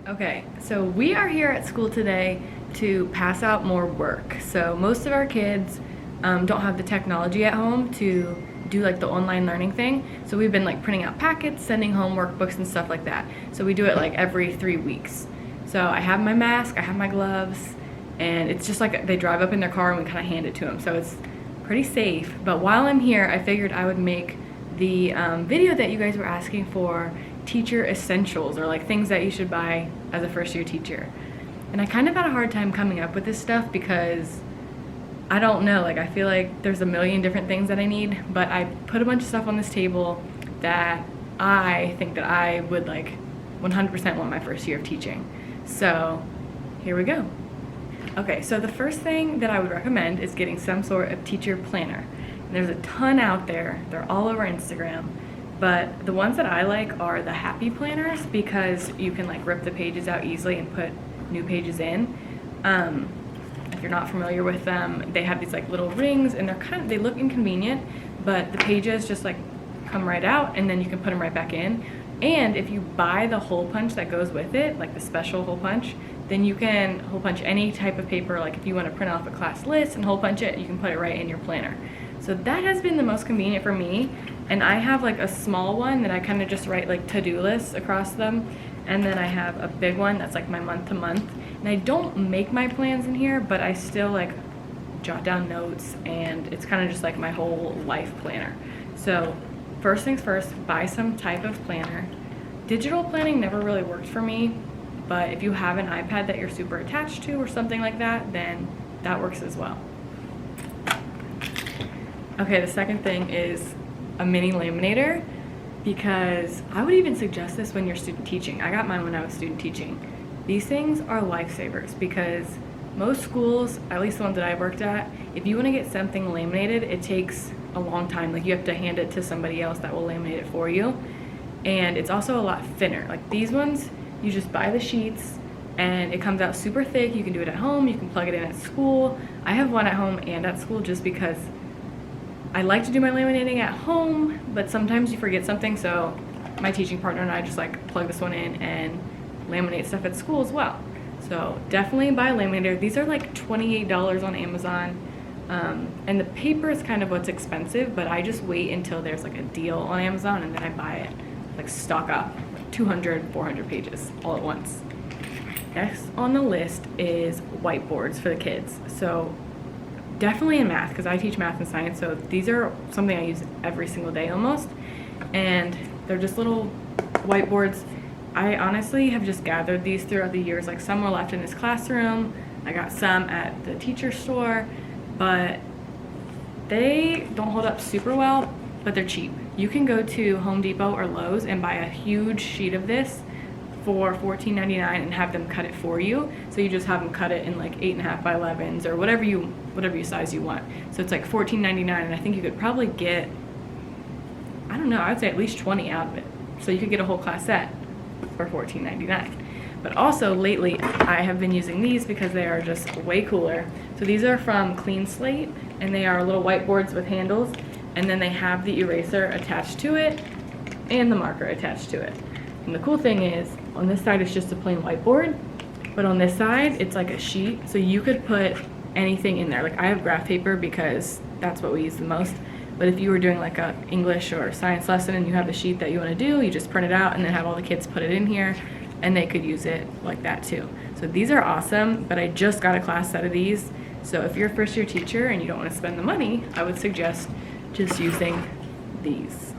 Okay, so we are here at school today to pass out more work. So most of our kids don't have the technology at home to do like the online learning thing. So we've been like printing out packets, sending home workbooks and stuff like that. So we do it like every 3 weeks. So I have my mask, I have my gloves, and it's just like they drive up in their car and we kind of hand it to them. So it's pretty safe. But while I'm here, I figured I would make the video that you guys were asking for, teacher essentials, or like things that you should buy as a first year teacher. And I kind of had a hard time coming up with this stuff because I don't know, like I feel like there's a million different things that I need, but I put a bunch of stuff on this table that I think that I would like 100% want my first year of teaching. So here we go. Okay, so the first thing that I would recommend is getting some sort of teacher planner. And there's a ton out there, they're all over Instagram. But the ones that I like are the happy planners because you can like rip the pages out easily and put new pages in. If you're not familiar with them, they have these like little rings and they look inconvenient, but the pages just like come right out and then you can put them right back in. And if you buy the hole punch that goes with it, like the special hole punch, then you can hole punch any type of paper. Like if you want to print off a class list and hole punch it, you can put it right in your planner. So that has been the most convenient for me. And I have like a small one that I kind of just write like to-do lists across them. And then I have a big one that's like my month to month. And I don't make my plans in here, but I still like jot down notes, and it's kind of just like my whole life planner. So first things first, buy some type of planner. Digital planning never really worked for me, but if you have an iPad that you're super attached to or something like that, then that works as well. Okay, the second thing is a mini laminator, because I would even suggest this when you're student teaching. I got mine when I was student teaching. These things are lifesavers because most schools, at least the ones that I worked at, if you want to get something laminated, it takes a long time. Like you have to hand it to somebody else that will laminate it for you. And it's also a lot thinner. Like these ones, you just buy the sheets and it comes out super thick. You can do it at home, you can plug it in at school. I have one at home and at school just because I like to do my laminating at home, but sometimes you forget something, so my teaching partner and I just like plug this one in and laminate stuff at school as well. So definitely buy a laminator. These are like $28 on Amazon, and the paper is kind of what's expensive, but I just wait until there's like a deal on Amazon and then I buy it, like stock up, like 200, 400 pages all at once. Next on the list is whiteboards for the kids. So definitely in math, because I teach math and science, so these are something I use every single day almost, and they're just little whiteboards. I honestly have just gathered these throughout the years. Like some were left in this classroom, I got some at the teacher store, but they don't hold up super well, but they're cheap. You can go to Home Depot or Lowe's and buy a huge sheet of this for $14.99 and have them cut it for you. So you just have them cut it in like 8.5 by 11s or whatever you size you want. So it's like $14.99, and I think you could probably get, I don't know, I would say at least 20 out of it. So you could get a whole class set for $14.99. But also lately I have been using these because they are just way cooler. So these are from Clean Slate, and they are little whiteboards with handles, and then they have the eraser attached to it and the marker attached to it. And the cool thing is, on this side it's just a plain whiteboard, but on this side it's like a sheet, so you could put anything in there. Like I have graph paper because that's what we use the most, but if you were doing like a English or science lesson and you have the sheet that you want to do, you just print it out and then have all the kids put it in here, and they could use it like that too. So these are awesome, but I just got a class set of these, so if you're a first year teacher and you don't want to spend the money, I would suggest just using these.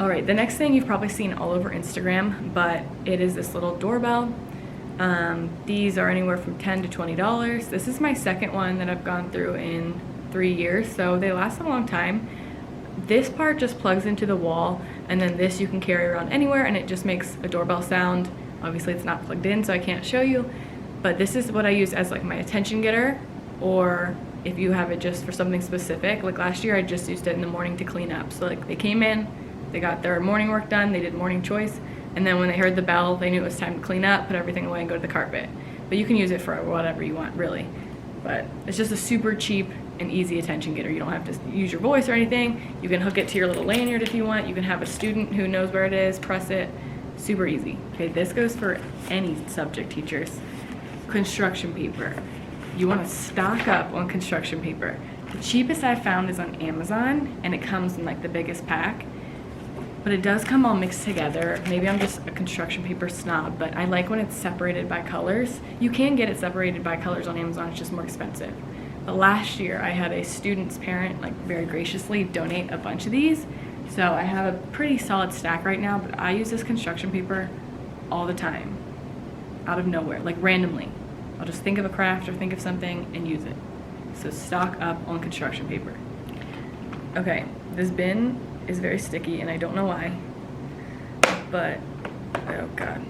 Alright, the next thing you've probably seen all over Instagram, but it is this little doorbell. These are anywhere from $10 to $20. This is my second one that I've gone through in 3 years, so they last a long time. This part just plugs into the wall, and then this you can carry around anywhere, and it just makes a doorbell sound. Obviously it's not plugged in, so I can't show you, but this is what I use as like my attention getter, or if you have it just for something specific. Like last year I just used it in the morning to clean up. So like they came in, they got their morning work done, they did morning choice, and then when they heard the bell, they knew it was time to clean up, put everything away, and go to the carpet. But you can use it for whatever you want, really. But it's just a super cheap and easy attention getter. You don't have to use your voice or anything. You can hook it to your little lanyard if you want. You can have a student who knows where it is, press it. Super easy. Okay, this goes for any subject teachers. Construction paper. You want to stock up on construction paper. The cheapest I found is on Amazon, and it comes in like the biggest pack. But it does come all mixed together. Maybe I'm just a construction paper snob, but I like when it's separated by colors. You can get it separated by colors on Amazon, it's just more expensive. But last year I had a student's parent like very graciously donate a bunch of these. So I have a pretty solid stack right now, but I use this construction paper all the time, out of nowhere, like randomly. I'll just think of a craft or think of something and use it. So stock up on construction paper. Okay, this bin is very sticky and I don't know why, but oh god.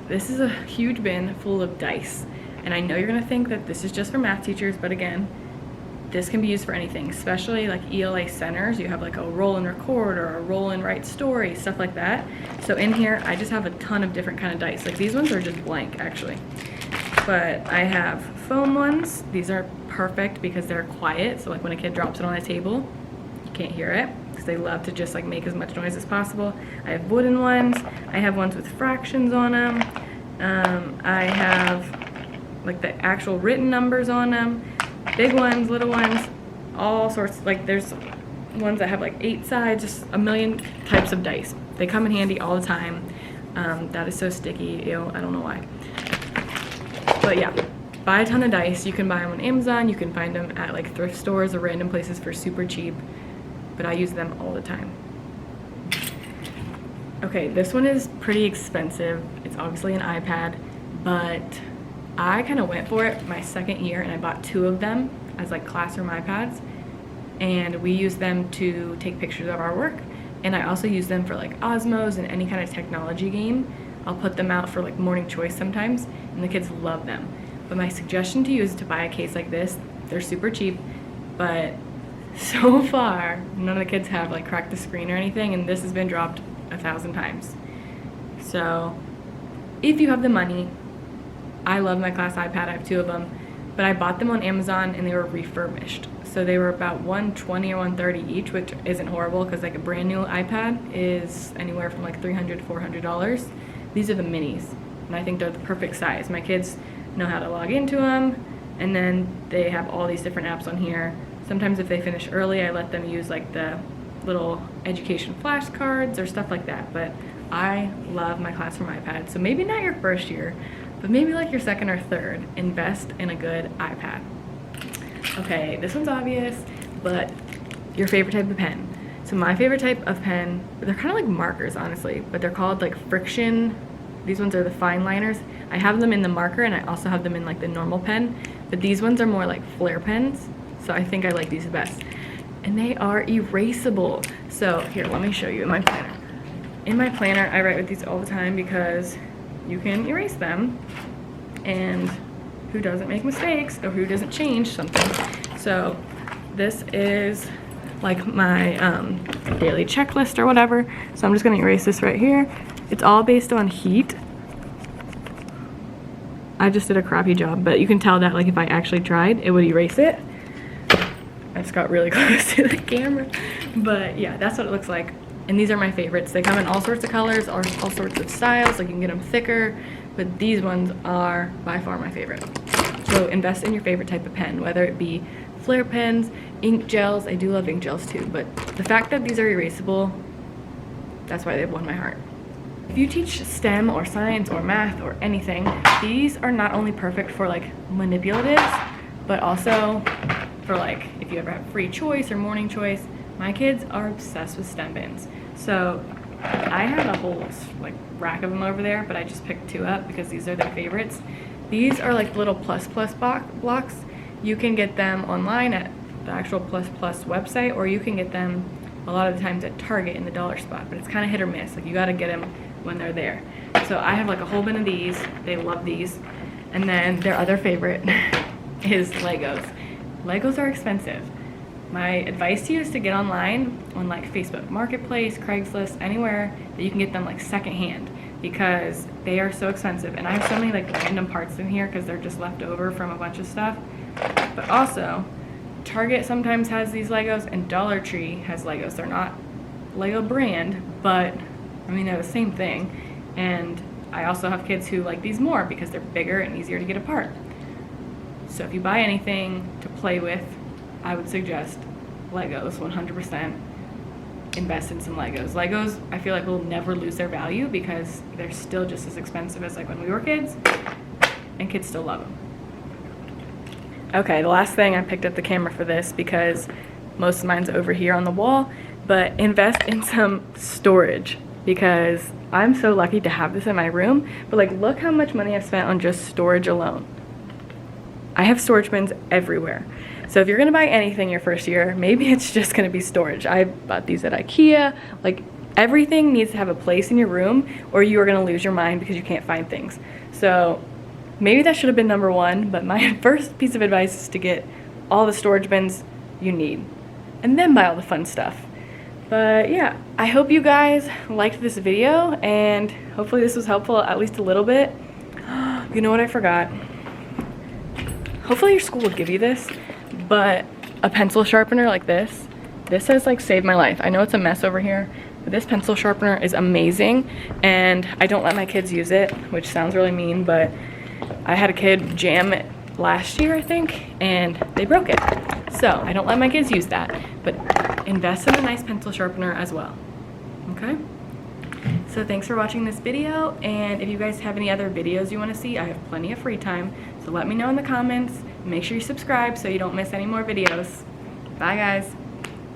This is a huge bin full of dice, and I know you're gonna think that this is just for math teachers, but again, this can be used for anything, especially like ELA centers. You have like a roll and record or a roll and write story, stuff like that. So in here, I just have a ton of different kind of dice. Like these ones are just blank actually. But I have foam ones. These are perfect because they're quiet. So like when a kid drops it on a table, you can't hear it because they love to just like make as much noise as possible. I have wooden ones. I have ones with fractions on them. I have like the actual written numbers on them. Big ones, little ones, all sorts. Like there's ones that have like 8 sides, just a million types of dice. They come in handy all the time. That is so sticky, ew, I don't know why. But yeah, buy a ton of dice. You can buy them on Amazon, you can find them at like thrift stores or random places for super cheap, but I use them all the time. Okay, this one is pretty expensive. It's obviously an iPad, but I kind of went for it my second year and I bought 2 of them as like classroom iPads, and we use them to take pictures of our work, and I also use them for like Osmos and any kind of technology game. I'll put them out for like morning choice sometimes, and the kids love them. But my suggestion to you is to buy a case like this. They're super cheap, but so far none of the kids have like cracked the screen or anything, and this has been dropped 1,000 times. So if you have the money, I love my class iPad, I have 2 of them, but I bought them on Amazon and they were refurbished. So they were about $120 or $130 each, which isn't horrible because like a brand new iPad is anywhere from like $300 to $400. These are the minis, and I think they're the perfect size. My kids know how to log into them, and then they have all these different apps on here. Sometimes if they finish early, I let them use like the little education flashcards or stuff like that, but I love my classroom iPad. So maybe not your first year, but maybe like your second or third, invest in a good iPad. Okay, this one's obvious, but your favorite type of pen. So my favorite type of pen, they're kind of like markers honestly, but they're called like friction. These ones are the fine liners. I have them in the marker and I also have them in like the normal pen, but these ones are more like flare pens. So I think I like these the best. And they are erasable. So here, let me show you in my planner. In my planner, I write with these all the time because you can erase them, and who doesn't make mistakes or who doesn't change something? So this is like my daily checklist or whatever. So I'm just gonna erase this right here. It's all based on heat. I just did a crappy job, but you can tell that like if I actually tried, it would erase it. I just got really close to the camera. But yeah, that's what it looks like. And these are my favorites. They come in all sorts of colors, all sorts of styles, like you can get them thicker, but these ones are by far my favorite. So invest in your favorite type of pen, whether it be flare pens, ink gels. I do love ink gels too, but the fact that these are erasable, that's why they've won my heart. If you teach STEM or science or math or anything, these are not only perfect for like manipulatives, but also for like if you ever have free choice or morning choice. My kids are obsessed with STEM bins. So I have a whole like rack of them over there, but I just picked 2 up because these are their favorites. These are like little plus blocks. You can get them online at the actual plus website, or you can get them a lot of the times at Target in the dollar spot, but it's kind of hit or miss. Like you got to get them when they're there. So I have like a whole bin of these. They love these. And then their other favorite is Legos. Legos are expensive. My advice to you is to get online on like Facebook Marketplace, Craigslist, anywhere that you can get them like secondhand, because they are so expensive. And I have so many like random parts in here because they're just left over from a bunch of stuff. But also, Target sometimes has these Legos and Dollar Tree has Legos. They're not Lego brand, but I mean, they're the same thing. And I also have kids who like these more because they're bigger and easier to get apart. So if you buy anything to play with, I would suggest Legos 100%. Invest in some Legos. Legos, I feel like, will never lose their value because they're still just as expensive as like when we were kids, and kids still love them. Okay, the last thing, I picked up the camera for this because most of mine's over here on the wall, but invest in some storage because I'm so lucky to have this in my room, but like look how much money I've spent on just storage alone. I have storage bins everywhere. So if you're gonna buy anything your first year, maybe it's just gonna be storage. I bought these at IKEA. Like everything needs to have a place in your room or you are gonna lose your mind because you can't find things. So maybe that should have been number one, but my first piece of advice is to get all the storage bins you need and then buy all the fun stuff. But yeah, I hope you guys liked this video and hopefully this was helpful at least a little bit. You know what I forgot? Hopefully your school will give you this, but a pencil sharpener like this has like saved my life. I know it's a mess over here, but this pencil sharpener is amazing and I don't let my kids use it, which sounds really mean, but I had a kid jam it last year, I think, and they broke it. So I don't let my kids use that, but invest in a nice pencil sharpener as well, okay? So thanks for watching this video, and if you guys have any other videos you want to see, I have plenty of free time, so let me know in the comments. Make sure you subscribe so you don't miss any more videos. Bye guys.